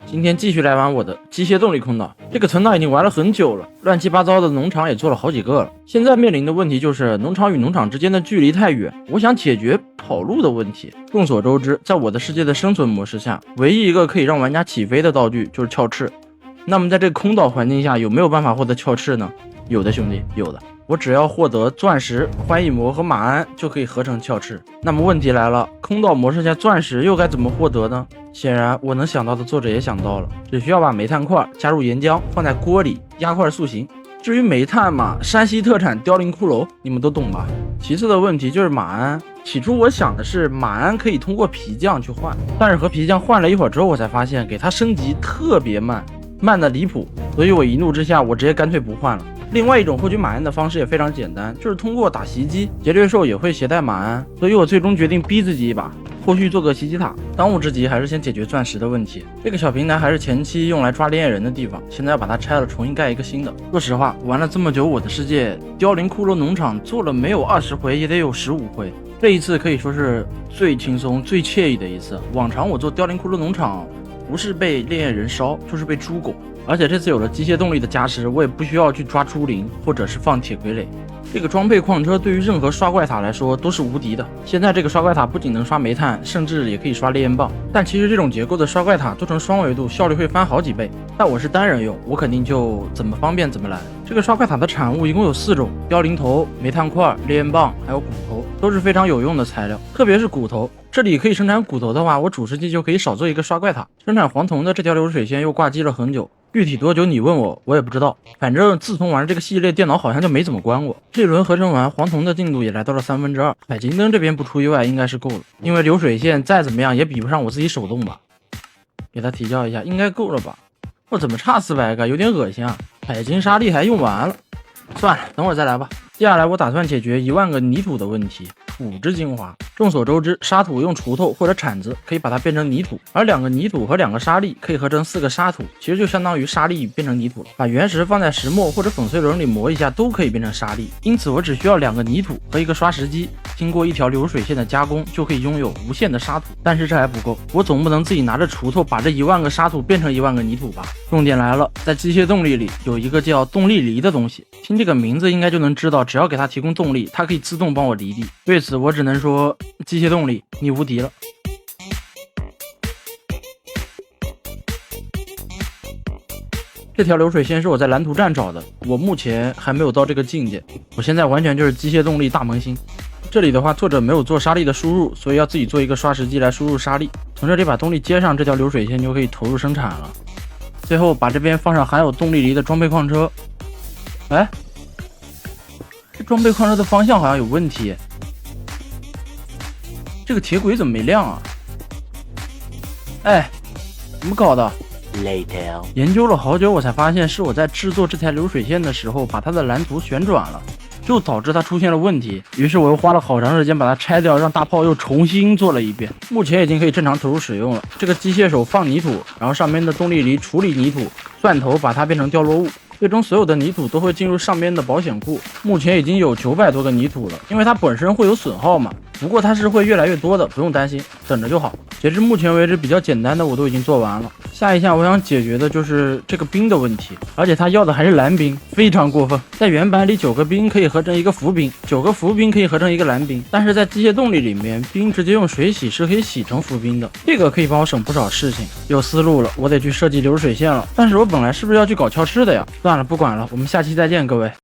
今天继续来玩我的机械动力空岛。这个存档已经玩了很久了，乱七八糟的农场也做了好几个了。现在面临的问题就是农场与农场之间的距离太远，我想解决跑路的问题。众所周知，在我的世界的生存模式下，唯一一个可以让玩家起飞的道具就是鞘翅。那么在这个空岛环境下，有没有办法获得鞘翅呢？有的兄弟，有的。我只要获得钻石、欢翼魔和马鞍就可以合成鞘翅。那么问题来了，空岛模式下钻石又该怎么获得呢？显然我能想到的作者也想到了，只需要把煤炭块加入岩浆，放在锅里压块塑形。至于煤炭嘛，山西特产凋零骷髅，你们都懂吧？其次的问题就是马鞍。起初我想的是马鞍可以通过皮匠去换，但是和皮匠换了一会儿之后，我才发现给它升级特别慢的离谱，所以我一怒之下，我直接干脆不换了。另外一种获取马鞍的方式也非常简单，就是通过打袭击。劫掠兽也会携带马鞍，所以我最终决定逼自己一把，后续做个袭击塔。当务之急还是先解决钻石的问题。这个小平台还是前期用来抓猎人的地方，现在要把它拆了，重新盖一个新的。说实话，玩了这么久，我的世界凋零骷髅农场做了没有20回，也得有15回。这一次可以说是最轻松、最惬意的一次。往常我做凋零骷髅农场，不是被猎人烧，就是被猪拱。而且这次有了机械动力的加持，我也不需要去抓猪灵或者是放铁傀儡。这个装配矿车对于任何刷怪塔来说都是无敌的。现在这个刷怪塔不仅能刷煤炭，甚至也可以刷烈焰棒。但其实这种结构的刷怪塔做成双维度，效率会翻好几倍。但我是单人用，我肯定就怎么方便怎么来。这个刷怪塔的产物一共有4种：凋零头、煤炭块、烈焰棒，还有骨头，都是非常有用的材料。特别是骨头，这里可以生产骨头的话，我主世界就可以少做一个刷怪塔。生产黄铜的这条流水线又挂机了很久。具体多久你问我，我也不知道。反正自从玩这个系列，电脑好像就没怎么关过。这轮合成完，黄铜的进度也来到了2/3。百金灯这边不出意外应该是够了，因为流水线再怎么样也比不上我自己手动吧。给他提交一下，应该够了吧？我怎么差400个，有点恶心啊！百金沙粒还用完了，算了，等会儿再来吧。接下来我打算解决1万个泥土的问题。土之精华，众所周知，沙土用锄头或者铲子可以把它变成泥土，而2个泥土和2个沙粒可以合成4个沙土，其实就相当于沙粒变成泥土了。把原石放在石磨或者粉碎轮里磨一下，都可以变成沙粒。因此我只需要2个泥土和1个刷石机，经过一条流水线的加工，就可以拥有无限的沙土。但是这还不够，我总不能自己拿着锄头把这1万个沙土变成1万个泥土吧？重点来了，在机械动力里有一个叫动力犁的东西，听这个名字应该就能知道，只要给它提供动力，它可以自动帮我犁地。对此我只能说，机械动力你无敌了。这条流水线是我在蓝图站找的，我目前还没有到这个境界，我现在完全就是机械动力大萌新。这里的话，作者没有做沙粒的输入，所以要自己做一个刷石机来输入沙粒。从这里把动力接上，这条流水线就可以投入生产了。最后把这边放上含有动力犁的装配矿车。哎，这装配矿车的方向好像有问题。这个铁轨怎么没亮啊？哎，怎么搞的？ Later， 研究了好久，我才发现是我在制作这台流水线的时候把它的蓝图旋转了，就导致它出现了问题。于是我又花了好长时间把它拆掉，让大炮又重新做了一遍。目前已经可以正常投入使用了。这个机械手放泥土，然后上面的动力犁处理泥土，钻头把它变成掉落物。最终所有的泥土都会进入上面的保险库，目前已经有900多个泥土了，因为它本身会有损耗嘛，不过它是会越来越多的，不用担心，等着就好。截至目前为止比较简单的我都已经做完了，下一项我想解决的就是这个冰的问题，而且它要的还是蓝冰，非常过分。在原版里9个冰可以合成1个浮冰，9个浮冰可以合成1个蓝冰，但是在机械动力里面，冰直接用水洗是可以洗成浮冰的，这个可以帮我省不少事情。有思路了，我得去设计流水线了，但是我本来是不是要去搞鞘翅的呀？算了，不管了，我们下期再见，各位。